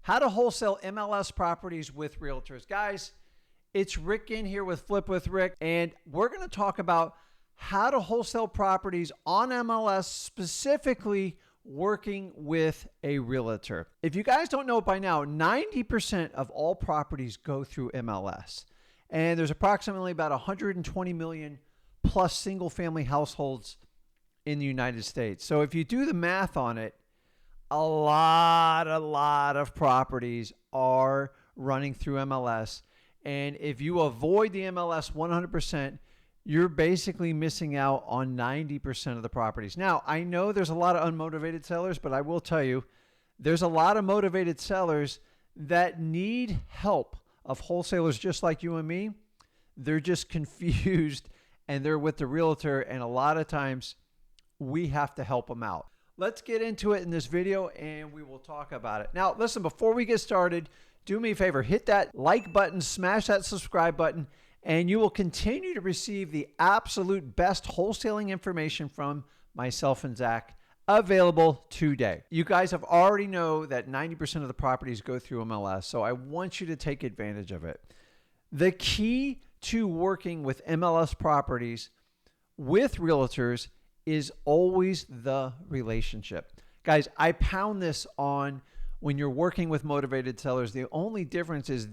How to wholesale MLS properties with realtors. Guys, it's Rick Ginn here with Flip with Rick, and we're going to talk about how to wholesale properties on MLS, specifically working with a realtor. If you guys don't know it by now, 90% of all properties go through MLS, and there's approximately about 120 million plus single family households in the United States. So if you do the math on it, a lot of properties are running through MLS. And if you avoid the MLS 100%, you're basically missing out on 90% of the properties. Now, I know there's a lot of unmotivated sellers, but I will tell you, there's a lot of motivated sellers that need help of wholesalers just like you and me. They're just confused and they're with the realtor, and a lot of times we have to help them out. Let's get into it in this video and we will talk about it. Now, listen, before we get started, do me a favor, hit that like button, smash that subscribe button, and you will continue to receive the absolute best wholesaling information from myself and Zach available today. You guys have already know that 90% of the properties go through MLS, so I want you to take advantage of it. The key to working with MLS properties with realtors is always the relationship. Guys, I pound this on when you're working with motivated sellers. The only difference is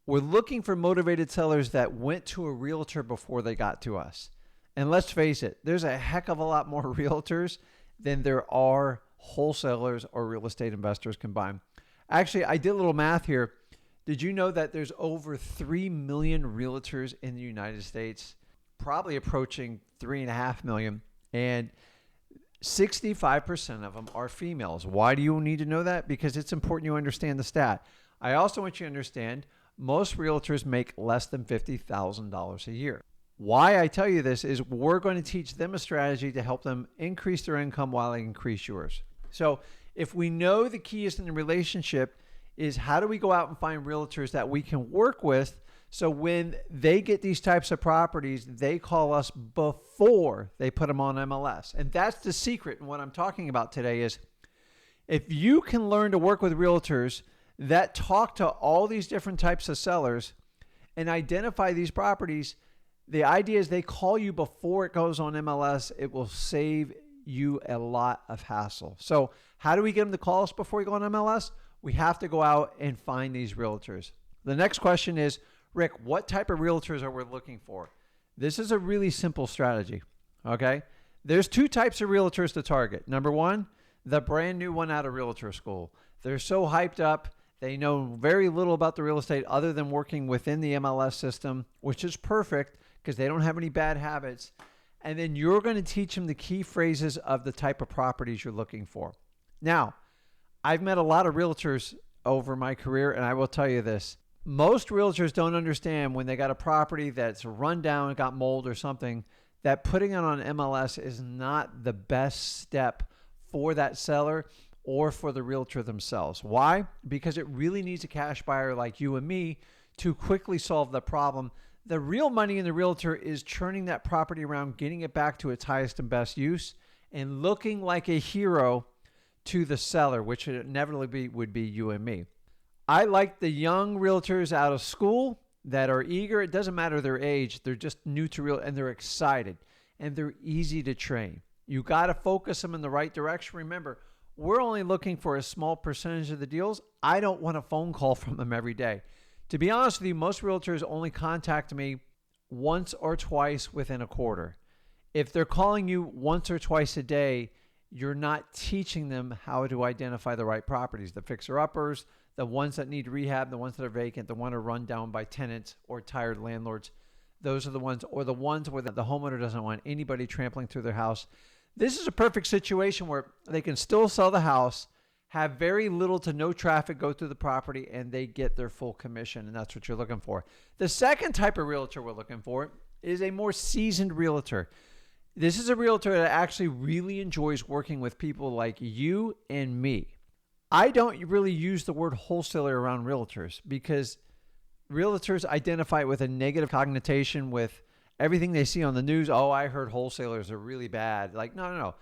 we're looking for motivated sellers that went to a realtor before they got to us. And let's face it, there's a heck of a lot more realtors than there are wholesalers or real estate investors combined. Actually, I did a little math here. Did you know that there's over 3 million realtors in the United States? Probably approaching 3.5 million, and 65% of them are females. Why do you need to know that? Because it's important you understand the stat. I also want you to understand most realtors make less than $50,000 a year. Why I tell you this is we're going to teach them a strategy to help them increase their income while they increase yours. So if we know the key is in the relationship is how do we go out and find realtors that we can work with, so when they get these types of properties, they call us before they put them on MLS. And that's the secret. And what I'm talking about today is if you can learn to work with realtors that talk to all these different types of sellers and identify these properties, the idea is they call you before it goes on MLS. It will save you a lot of hassle. So how do we get them to call us before we go on MLS? We have to go out and find these realtors. The next question is, Rick, what type of realtors are we looking for? This is a really simple strategy, okay? There's two types of realtors to target. Number one, the brand new one out of realtor school. They're so hyped up. They know very little about the real estate other than working within the MLS system, which is perfect because they don't have any bad habits. And then you're going to teach them the key phrases of the type of properties you're looking for. Now, I've met a lot of realtors over my career, and I will tell you this. Most realtors don't understand when they got a property that's run down, got mold or something, that putting it on MLS is not the best step for that seller or for the realtor themselves. Why? Because it really needs a cash buyer like you and me to quickly solve the problem. The real money in the realtor is churning that property around, getting it back to its highest and best use, and looking like a hero to the seller, which inevitably would be you and me. I like the young realtors out of school that are eager. It doesn't matter their age. They're just new to real and they're excited and they're easy to train. You got to focus them in the right direction. Remember, we're only looking for a small percentage of the deals. I don't want a phone call from them every day. To be honest with you, most realtors only contact me once or twice within a quarter. If they're calling you once or twice a day, you're not teaching them how to identify the right properties, the fixer-uppers, the ones that need rehab, the ones that are vacant, the ones that are run down by tenants or tired landlords. Those are the ones, or the ones where the homeowner doesn't want anybody trampling through their house. This is a perfect situation where they can still sell the house, have very little to no traffic go through the property, and they get their full commission, and that's what you're looking for. The second type of realtor we're looking for is a more seasoned realtor. This is a realtor that actually really enjoys working with people like you and me. I don't really use the word wholesaler around realtors because realtors identify it with a negative connotation with everything they see on the news. Oh, I heard wholesalers are really bad. Like, no.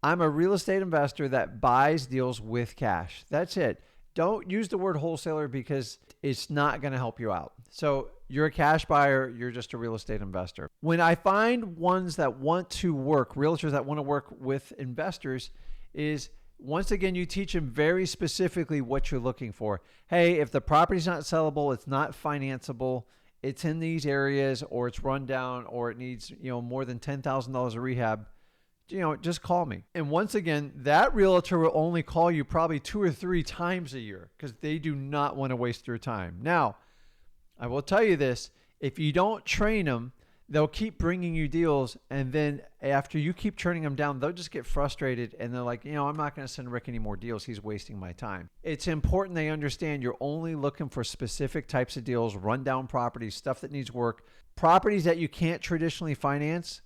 I'm a real estate investor that buys deals with cash. That's it. Don't use the word wholesaler because it's not going to help you out. So you're a cash buyer, you're just a real estate investor. When I find ones that want to work, realtors that want to work with investors, is once again, you teach them very specifically what you're looking for. Hey, if the property's not sellable, it's not financeable, it's in these areas, or it's run down, or it needs, more than $10,000 of rehab, just call me. And once again, that realtor will only call you probably 2 or 3 times a year because they do not want to waste your time. Now, I will tell you this, if you don't train them, they'll keep bringing you deals. And then after you keep turning them down, they'll just get frustrated. And they're like, I'm not going to send Rick any more deals. He's wasting my time. It's important they understand you're only looking for specific types of deals, rundown properties, stuff that needs work, properties that you can't traditionally finance.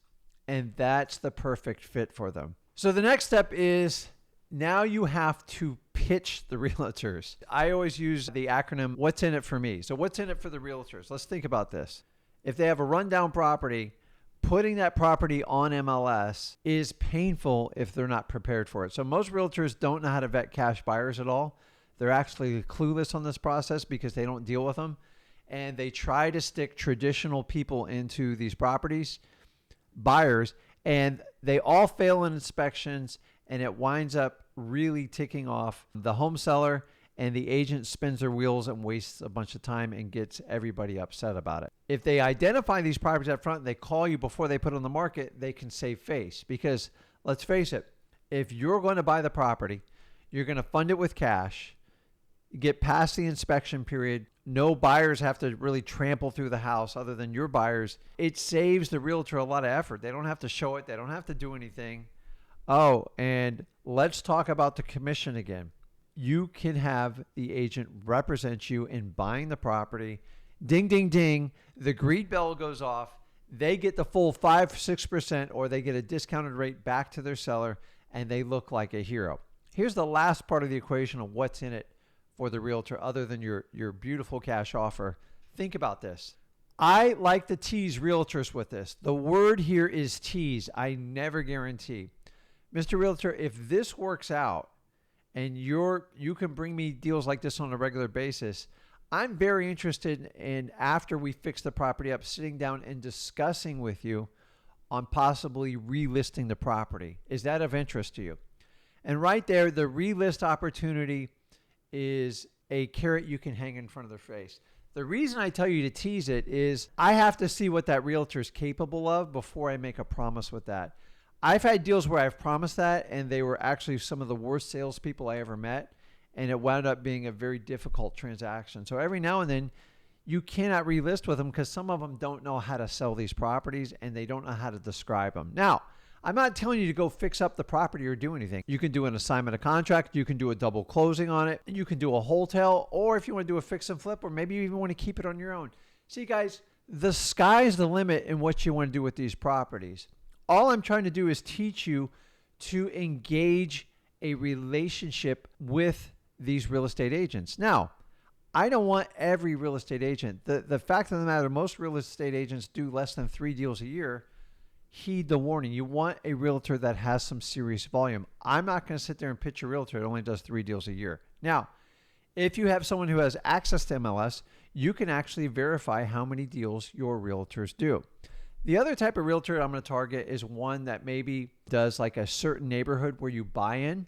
And that's the perfect fit for them. So the next step is now you have to pitch the realtors. I always use the acronym, what's in it for me? So what's in it for the realtors? Let's think about this. If they have a rundown property, putting that property on MLS is painful if they're not prepared for it. So most realtors don't know how to vet cash buyers at all. They're actually clueless on this process because they don't deal with them. And they try to stick traditional people into these properties, buyers, and they all fail in inspections, and it winds up really ticking off the home seller, and the agent spins their wheels and wastes a bunch of time and gets everybody upset about it. If they identify these properties up front and they call you before they put it on the market, they can save face. Because let's face it, if you're going to buy the property, you're going to fund it with cash, get past the inspection period, no buyers have to really trample through the house other than your buyers. It saves the realtor a lot of effort. They don't have to show it. They don't have to do anything. Oh, and let's talk about the commission again. You can have the agent represent you in buying the property. Ding, ding, ding. The greed bell goes off. They get the full 5-6%, or they get a discounted rate back to their seller, and they look like a hero. Here's the last part of the equation of what's in it for the realtor other than your beautiful cash offer. Think about this. I like to tease realtors with this. The word here is tease. I never guarantee. Mr. Realtor, if this works out and you can bring me deals like this on a regular basis, I'm very interested in, after we fix the property up, sitting down and discussing with you on possibly relisting the property. Is that of interest to you? And right there, the relist opportunity is a carrot you can hang in front of their face. The reason I tell you to tease it is I have to see what that realtor is capable of before I make a promise with that. I've had deals where I've promised that, and they were actually some of the worst salespeople I ever met, and it wound up being a very difficult transaction. So every now and then, you cannot relist with them because some of them don't know how to sell these properties, and they don't know how to describe them. Now, I'm not telling you to go fix up the property or do anything. You can do an assignment of contract. You can do a double closing on it. You can do a wholesale, or if you want to do a fix and flip, or maybe you even want to keep it on your own. See, guys, the sky's the limit in what you want to do with these properties. All I'm trying to do is teach you to engage a relationship with these real estate agents. Now, I don't want every real estate agent. The fact of the matter, most real estate agents do less than 3 deals a year. Heed the warning. You want a realtor that has some serious volume. I'm not going to sit there and pitch a realtor that only does 3 deals a year. Now, if you have someone who has access to MLS, you can actually verify how many deals your realtors do. The other type of realtor I'm going to target is one that maybe does like a certain neighborhood where you buy in,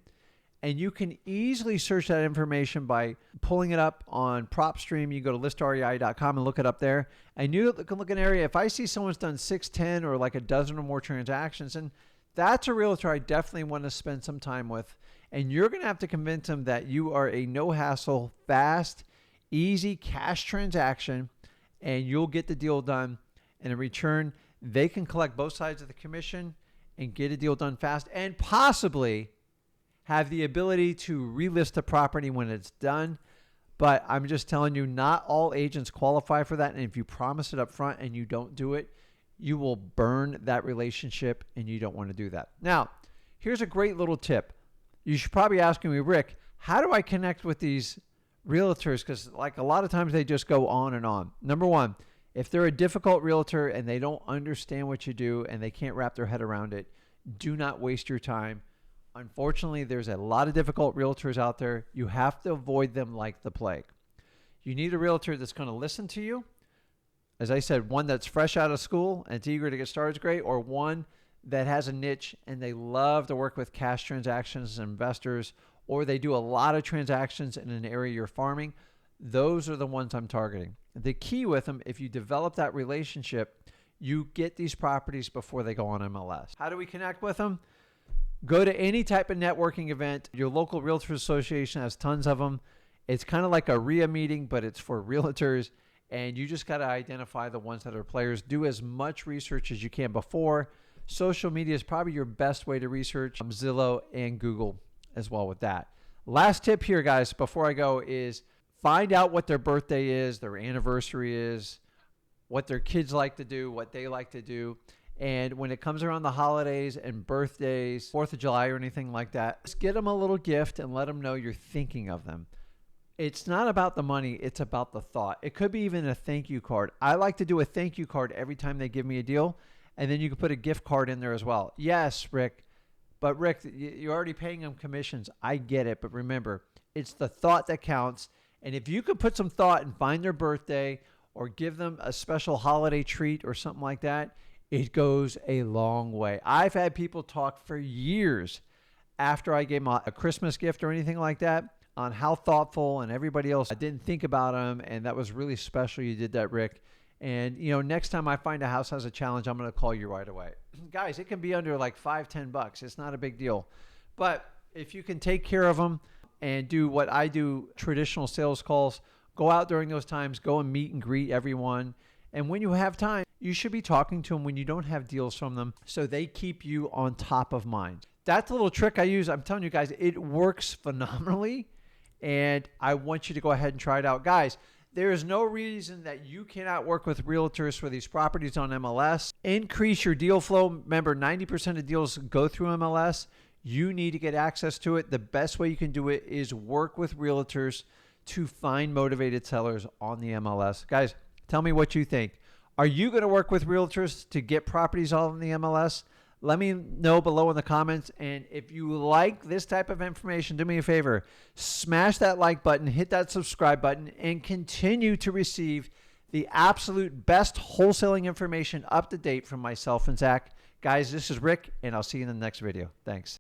and you can easily search that information by pulling it up on PropStream. You go to listrei.com and look it up there, and you can look at an area. If I see someone's done 6, 10, or like a dozen or more transactions, and that's a realtor I definitely want to spend some time with. And you're going to have to convince them that you are a no-hassle, fast, easy cash transaction, and you'll get the deal done. And in return, they can collect both sides of the commission and get a deal done fast, and possibly have the ability to relist the property when it's done. But I'm just telling you, not all agents qualify for that. And if you promise it up front and you don't do it, you will burn that relationship, and you don't want to do that. Now, here's a great little tip. You should probably ask me, Rick, how do I connect with these realtors? Because like a lot of times they just go on and on. Number one, if they're a difficult realtor and they don't understand what you do and they can't wrap their head around it, do not waste your time Unfortunately, there's a lot of difficult realtors out there. You have to avoid them like the plague. You need a realtor that's going to listen to you. As I said, one that's fresh out of school and it's eager to get started is great, or one that has a niche and they love to work with cash transactions and investors, or they do a lot of transactions in an area you're farming. Those are the ones I'm targeting. The key with them, if you develop that relationship, you get these properties before they go on MLS. How do we connect with them? Go to any type of networking event. Your local Realtors Association has tons of them. It's kind of like a RIA meeting, but it's for realtors. And you just got to identify the ones that are players. Do as much research as you can before. Social media is probably your best way to research. Zillow and Google as well with that. Last tip here, guys, before I go is find out what their birthday is, their anniversary is, what their kids like to do, what they like to do. And when it comes around the holidays and birthdays, 4th of July or anything like that, just get them a little gift and let them know you're thinking of them. It's not about the money, it's about the thought. It could be even a thank you card. I like to do a thank you card every time they give me a deal, and then you can put a gift card in there as well. Yes, Rick, but Rick, you're already paying them commissions. I get it, but remember, it's the thought that counts. And if you could put some thought and find their birthday or give them a special holiday treat or something like that, it goes a long way. I've had people talk for years after I gave them a Christmas gift or anything like that on how thoughtful and everybody else, I didn't think about them, and that was really special. You did that, Rick. And next time I find a house has a challenge, I'm going to call you right away. Guys, it can be under like $5-10. It's not a big deal. But if you can take care of them and do what I do, traditional sales calls, go out during those times, go and meet and greet everyone. And when you have time, you should be talking to them when you don't have deals from them so they keep you on top of mind. That's a little trick I use. I'm telling you guys, it works phenomenally. And I want you to go ahead and try it out. Guys, there is no reason that you cannot work with realtors for these properties on MLS. Increase your deal flow. Remember, 90% of deals go through MLS. You need to get access to it. The best way you can do it is work with realtors to find motivated sellers on the MLS. Guys, tell me what you think. Are you going to work with realtors to get properties on the MLS? Let me know below in the comments. And if you like this type of information, do me a favor, smash that like button, hit that subscribe button, and continue to receive the absolute best wholesaling information up to date from myself and Zach. Guys, this is Rick, and I'll see you in the next video. Thanks.